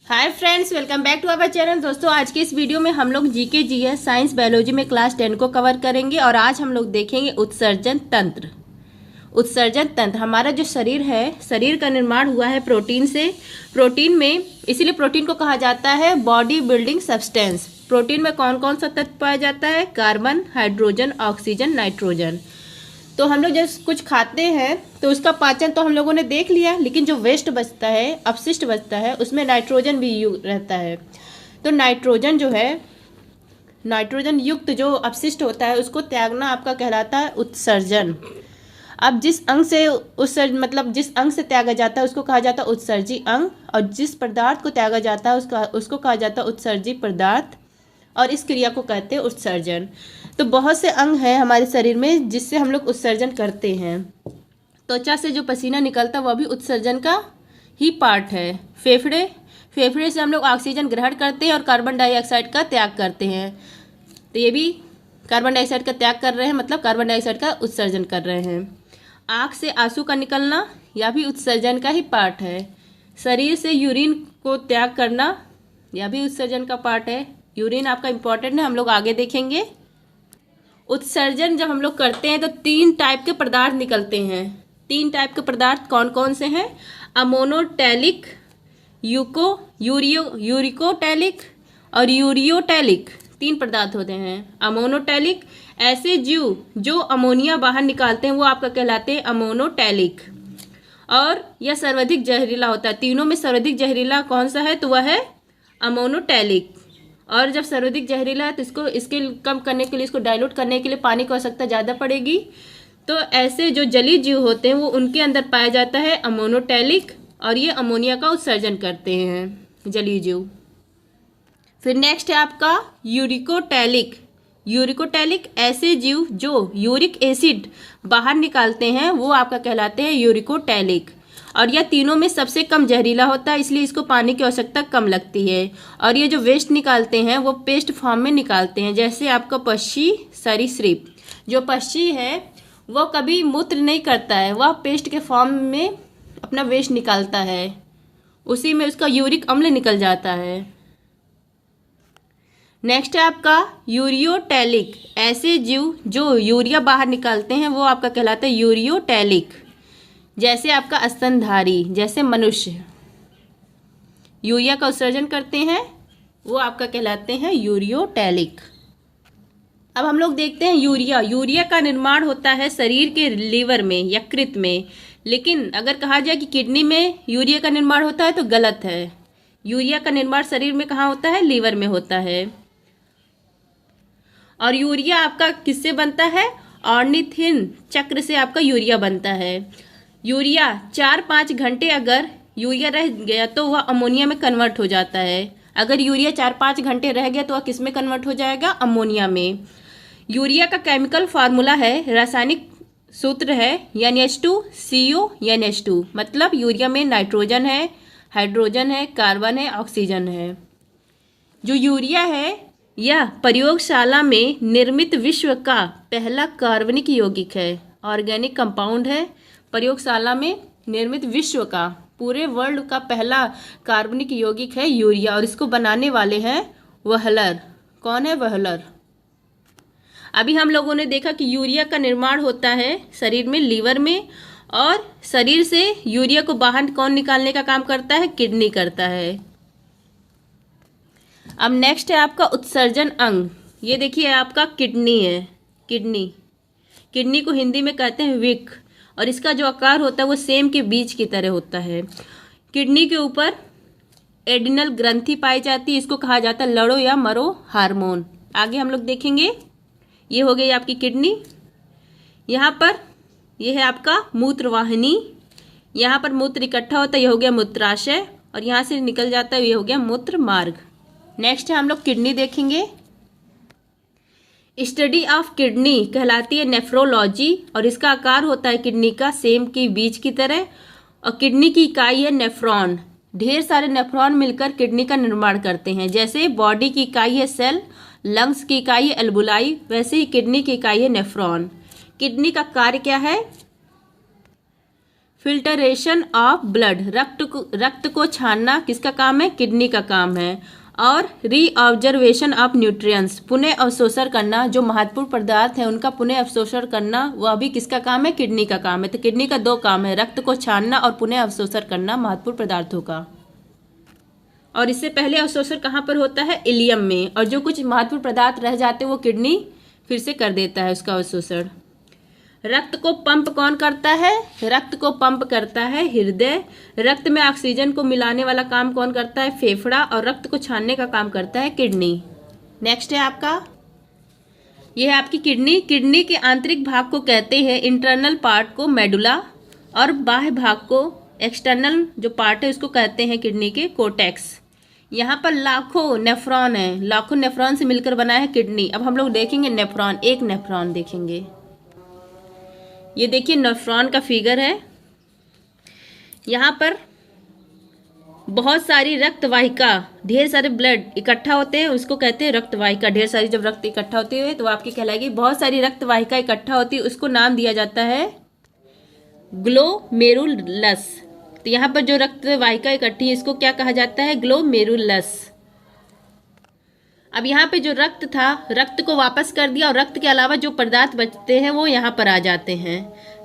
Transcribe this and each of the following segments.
Hi friends, welcome back to our channel. दोस्तों, आज के इस वीडियो में हम लोग जीके जीएस साइंस बायोलॉजी में क्लास 10 को कवर करेंगे और आज हम लोग देखेंगे उत्सर्जन तंत्र। उत्सर्जन तंत्र हमारा जो शरीर है, शरीर का निर्माण हुआ है प्रोटीन से। प्रोटीन में, इसीलिए प्रोटीन को कहा जाता है बॉडी बिल्डिंग सब्सटेंस। प्रोटीन में कौन कौन सा तत्व पाया जाता है? Carbon, hydrogen, oxygen, nitrogen. तो हम लोग जब कुछ खाते हैं तो उसका पाचन तो हम लोगों ने देख लिया, लेकिन जो वेस्ट बचता है, अपशिष्ट बचता है, उसमें नाइट्रोजन भी रहता है। तो नाइट्रोजन जो है, नाइट्रोजन युक्त जो अपशिष्ट होता है उसको त्यागना आपका कहलाता है उत्सर्जन। अब जिस अंग से जिस अंग से त्यागा जाता है उसको कहा जाता है उत्सर्जी अंग, और जिस पदार्थ को त्यागा जाता है उसको कहा जाता है उत्सर्जी पदार्थ, और इस क्रिया को कहते हैं उत्सर्जन। तो बहुत से अंग हैं हमारे शरीर में जिससे हम लोग उत्सर्जन करते हैं। त्वचा से जो पसीना निकलता है वह भी उत्सर्जन का ही पार्ट है। फेफड़े से हम लोग ऑक्सीजन ग्रहण करते हैं और कार्बन डाइऑक्साइड का त्याग करते हैं। तो ये भी कार्बन डाइऑक्साइड का त्याग कर रहे हैं, मतलब कार्बन डाइऑक्साइड का उत्सर्जन कर रहे हैं। आँख से आंसू का निकलना यह भी उत्सर्जन का ही पार्ट है। शरीर से यूरिन को त्याग करना यह भी उत्सर्जन का पार्ट है। यूरिन आपका इम्पॉर्टेंट है, हम लोग आगे देखेंगे। उत्सर्जन जब हम लोग करते हैं तो 3 टाइप के पदार्थ निकलते हैं। 3 टाइप के पदार्थ कौन कौन से हैं? अमोनोटैलिक, यूरिकोटैलिक और यूरियोटैलिक। 3 पदार्थ होते हैं। अमोनोटैलिक, ऐसे जीव जो अमोनिया बाहर निकालते हैं वो आपका कहलाते हैं अमोनोटैलिक, और यह सर्वाधिक जहरीला होता है। तीनों में सर्वाधिक जहरीला कौन सा है? तो वह है अमोनोटैलिक। और जब सर्वाधिक जहरीला है तो इसके कम करने के लिए, इसको डाइल्यूट करने के लिए पानी की आवश्यकता ज़्यादा पड़ेगी। तो ऐसे जो जलीय जीव होते हैं वो उनके अंदर पाया जाता है अमोनोटैलिक, और ये अमोनिया का उत्सर्जन करते हैं जलीय जीव। फिर नेक्स्ट है आपका यूरिकोटैलिक। यूरिकोटैलिक, ऐसे जीव जो यूरिक एसिड बाहर निकालते हैं वो आपका कहलाते हैं यूरिकोटैलिक, और यह तीनों में सबसे कम जहरीला होता है, इसलिए इसको पानी की आवश्यकता कम लगती है। और ये जो वेस्ट निकालते हैं वो पेस्ट फॉर्म में निकालते हैं। जैसे आपका पक्षी सरीसृप, जो पक्षी है वो कभी मूत्र नहीं करता है, वह पेस्ट के फॉर्म में अपना वेस्ट निकालता है, उसी में उसका यूरिक अम्ल निकल जाता है। नेक्स्ट है आपका यूरियोटैलिक। ऐसे जीव जो यूरिया बाहर निकालते हैं वो आपका कहलाता है यूरियोटैलिक। जैसे आपका स्तनधारी, जैसे मनुष्य यूरिया का उत्सर्जन करते हैं वो आपका कहलाते हैं यूरियोटैलिक। अब हम लोग देखते हैं यूरिया का निर्माण होता है शरीर के लीवर में, यकृत में। लेकिन अगर कहा जाए कि किडनी में यूरिया का निर्माण होता है तो गलत है। यूरिया का निर्माण शरीर में कहाँ होता है? लीवर में होता है। और यूरिया आपका किससे बनता है? ऑर्निथिन चक्र से आपका यूरिया बनता है। यूरिया 4-5 घंटे अगर यूरिया रह गया तो वह अमोनिया में कन्वर्ट हो जाता है। अगर यूरिया 4-5 घंटे रह गया तो वह किस में कन्वर्ट हो जाएगा? अमोनिया में। यूरिया का केमिकल फार्मूला है, रासायनिक सूत्र है NH2CO NH2। मतलब यूरिया में नाइट्रोजन है, हाइड्रोजन है, कार्बन है, ऑक्सीजन है। जो यूरिया है यह प्रयोगशाला में निर्मित विश्व का पहला कार्बनिक यौगिक है, ऑर्गेनिक कंपाउंड है। प्रयोगशाला में निर्मित विश्व का, पूरे वर्ल्ड का पहला कार्बनिक यौगिक है यूरिया, और इसको बनाने वाले हैं वहलर। कौन है? वहलर। अभी हम लोगों ने देखा कि यूरिया का निर्माण होता है शरीर में, लीवर में, और शरीर से यूरिया को बाहर कौन निकालने का काम करता है? किडनी करता है। अब नेक्स्ट है आपका उत्सर्जन अंग। ये देखिए आपका किडनी है। किडनी को हिंदी में कहते हैं विक, और इसका जो आकार होता है वो सेम के बीज की तरह होता है। किडनी के ऊपर एडिनल ग्रंथि पाई जाती है, इसको कहा जाता है लड़ो या मरो हार्मोन। आगे हम लोग देखेंगे। ये हो गई आपकी किडनी। यहाँ पर ये है आपका मूत्रवाहिनी, यहाँ पर मूत्र इकट्ठा होता है, ये हो गया मूत्राशय, और यहाँ से निकल जाता है, ये हो गया मूत्र मार्ग। नेक्स्ट है हम लोग किडनी देखेंगे। स्टडी ऑफ किडनी कहलाती है नेफ्रोलॉजी, और इसका आकार होता है किडनी का सेम के बीज की तरह, और किडनी की इकाई है नेफ्रॉन। ढेर सारे नेफ्रॉन मिलकर किडनी का निर्माण करते हैं। जैसे बॉडी की इकाई है सेल, लंग्स की इकाई है एल्बुलाई, वैसे ही किडनी की इकाई है नेफ्रॉन। किडनी का कार्य क्या है? फिल्टरेशन ऑफ ब्लड, रक्त को छानना किसका काम है? किडनी का काम है। और रीऑब्जर्वेशन ऑफ न्यूट्रिएंट्स, पुनः अवशोषण करना, जो महत्वपूर्ण पदार्थ है उनका पुनः अवशोषण करना, वह भी किसका काम है? किडनी का काम है। तो किडनी का दो काम है, रक्त को छानना और पुनः अवशोषण करना महत्वपूर्ण पदार्थों का। और इससे पहले अवशोषण कहाँ पर होता है? इलियम में। और जो कुछ महत्वपूर्ण पदार्थ रह जाते हैं वो किडनी फिर से कर देता है उसका अवशोषण। रक्त को पंप कौन करता है? रक्त को पंप करता है हृदय। रक्त में ऑक्सीजन को मिलाने वाला काम कौन करता है? फेफड़ा। और रक्त को छानने का काम करता है किडनी। नेक्स्ट है आपका, यह है आपकी किडनी। किडनी के आंतरिक भाग को कहते हैं, इंटरनल पार्ट को मेडुला, और बाह्य भाग को, एक्सटर्नल जो पार्ट है उसको कहते हैं किडनी के कोर्टेक्स। यहाँ पर लाखों नेफ्रॉन है, लाखों नेफ्रॉन से मिलकर बना है किडनी। अब हम लोग देखेंगे नेफ्रॉन, एक नेफ्रॉन देखेंगे। ये देखिए नेफ्रॉन का फिगर है। यहाँ पर बहुत सारी रक्त वाहिका, ढेर सारे ब्लड इकट्ठा होते हैं, उसको कहते हैं रक्त वाहिका। ढेर सारी जब रक्त इकट्ठा होती है तो आपकी कहलाएगी, बहुत सारी रक्त वाहिका इकट्ठा होती है, उसको नाम दिया जाता है ग्लोमेरुलस। तो यहाँ पर जो रक्त वाहिका इकट्ठी है इसको क्या कहा जाता है? ग्लोमेरुलस। अब यहाँ पे जो रक्त था, रक्त को वापस कर दिया, और रक्त के अलावा जो पदार्थ बचते हैं वो यहाँ पर आ जाते हैं।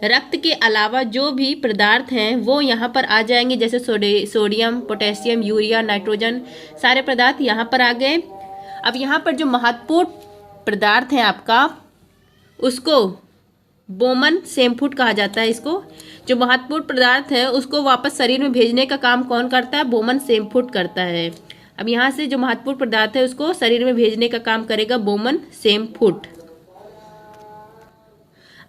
रक्त के अलावा जो भी पदार्थ हैं वो यहाँ पर आ जाएंगे, जैसे सोडियम, पोटेशियम, यूरिया, नाइट्रोजन, सारे पदार्थ यहाँ पर आ गए। अब यहाँ पर जो महत्वपूर्ण पदार्थ है आपका, उसको बोमन सेमफुट कहा जाता है। इसको जो महत्वपूर्ण पदार्थ है उसको वापस शरीर में भेजने का काम कौन करता है? बोमन सेमफुट करता है। अब यहाँ से जो महत्वपूर्ण पदार्थ है उसको शरीर में भेजने का काम करेगा बोमन सेमफुट।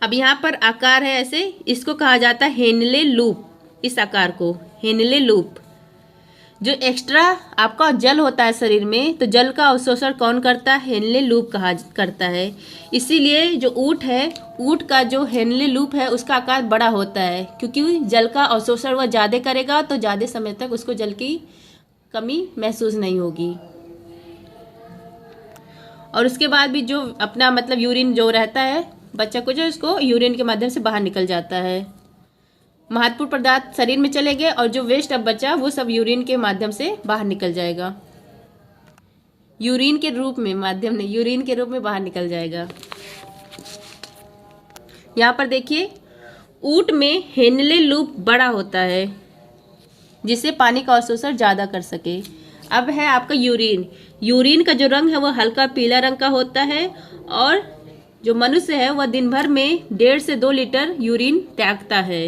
अब यहाँ पर आकार है ऐसे, इसको कहा जाता है हेनले लूप। इस आकार को हेनले लूप। जो एक्स्ट्रा आपका जल होता है शरीर में, तो जल का अवशोषण कौन करता है? हेनले लूप करता है। इसीलिए जो ऊँट है, ऊँट का जो हेनले लूप है उसका आकार बड़ा होता है, क्योंकि जल का अवशोषण वह ज़्यादा करेगा तो ज़्यादा समय तक उसको जल की कमी महसूस नहीं होगी। और उसके बाद भी जो अपना मतलब यूरिन जो रहता है बच्चा को, जो इसको यूरिन के माध्यम से बाहर निकल जाता है। महत्वपूर्ण पदार्थ शरीर में चले गए और जो वेस्ट अब बचा वो सब यूरिन के माध्यम से बाहर निकल जाएगा। यूरिन के रूप में, माध्यम नहीं, यूरिन के रूप में बाहर निकल जाएगा। यहाँ पर देखिए, ऊँट में हेनले लूप बड़ा होता है जिससे पानी का अवशोषण ज़्यादा कर सके। अब है आपका यूरिन। यूरिन का जो रंग है वह हल्का पीला रंग का होता है, और जो मनुष्य है वह दिन भर में 1.5 से 2 लीटर यूरिन त्यागता है।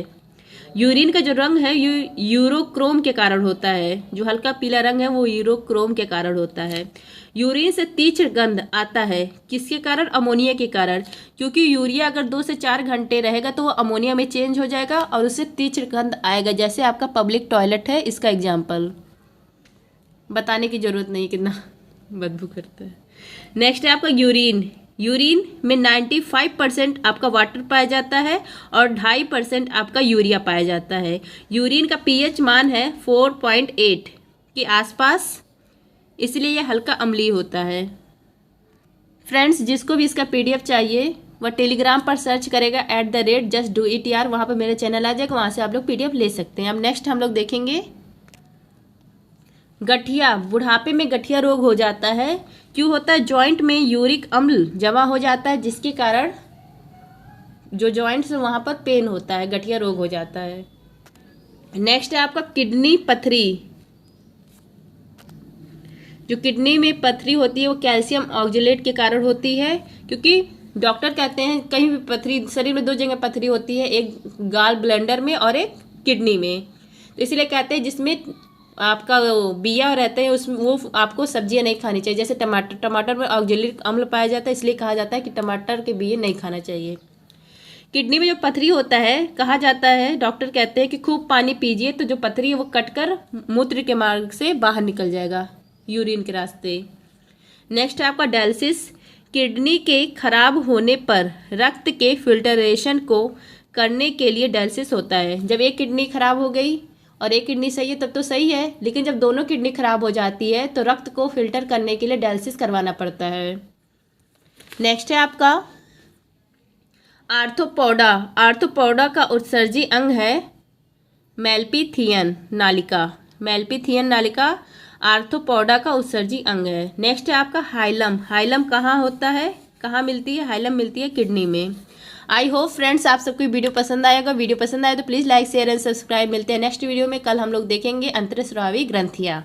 यूरिन का जो रंग है यूरोक्रोम के कारण होता है। जो हल्का पीला रंग है वो यूरोक्रोम के कारण होता है। यूरिन से तीव्र गंध आता है, किसके कारण? अमोनिया के कारण। क्योंकि यूरिया अगर 2 से 4 घंटे रहेगा तो वो अमोनिया में चेंज हो जाएगा और उससे तीव्र गंध आएगा। जैसे आपका पब्लिक टॉयलेट है, इसका एग्जाम्पल बताने की जरूरत नहीं कितना बदबू करता है। नेक्स्ट है आपका यूरिन। यूरिन में 95% आपका वाटर पाया जाता है और 2.5% आपका यूरिया पाया जाता है। यूरिन का पीएच मान है 4.8 के आसपास, इसलिए यह हल्का अम्लीय होता है। फ्रेंड्स, जिसको भी इसका PDF चाहिए वह टेलीग्राम पर सर्च करेगा @justdoityar, वहाँ पर मेरा चैनल आ जाएगा, वहाँ से आप लोग PDF ले सकते हैं। अब नेक्स्ट हम लोग देखेंगे गठिया। बुढ़ापे में गठिया रोग हो जाता है। क्यों होता है? जॉइंट में यूरिक अम्ल जमा हो जाता है, जिसके कारण जो जॉइंट्स है वहाँ पर पेन होता है, गठिया रोग हो जाता है। नेक्स्ट है आपका किडनी पथरी। जो किडनी में पथरी होती है वो कैल्शियम ऑक्जेलेट के कारण होती है, क्योंकि डॉक्टर कहते हैं कहीं भी पथरी, शरीर में 2 जगह पथरी होती है, एक गाल ब्लैंडर में और एक किडनी में। तो इसलिए कहते हैं जिसमें आपका बिया रहते हैं उसमें वो आपको सब्जियां नहीं खानी चाहिए। जैसे टमाटर में ऑक्जेलिक अम्ल पाया जाता है, इसलिए कहा जाता है कि टमाटर के बिये नहीं खाना चाहिए। किडनी में जो पथरी होता है, कहा जाता है, डॉक्टर कहते हैं कि खूब पानी पीजिए तो जो पथरी है वो कटकर मूत्र के मार्ग से बाहर निकल जाएगा, यूरिन के रास्ते। नेक्स्ट है आपका डायलिसिस। किडनी के खराब होने पर रक्त के फिल्टरेशन को करने के लिए डायलिसिस होता है। जब एक किडनी खराब हो गई और एक किडनी सही है तब तो सही है, लेकिन जब दोनों किडनी खराब हो जाती है तो रक्त को फिल्टर करने के लिए डायलिसिस करवाना पड़ता है। नेक्स्ट है आपका आर्थ्रोपोडा। आर्थ्रोपोडा का उत्सर्जी अंग है मेल्पिथियन नालिका, मेल्पिथियन नालिका आर्थ्रोपोडा का उत्सर्जी अंग है। नेक्स्ट है आपका हाइलम, हाइलम कहाँ होता है, कहाँ मिलती है, हाइलम मिलती है किडनी में। आई होप फ्रेंड्स आप सबको वीडियो पसंद आएगा। वीडियो पसंद आए तो please like share and subscribe. मिलते हैं नेक्स्ट वीडियो में। कल हम लोग देखेंगे अंतःस्रावी ग्रंथियाँ।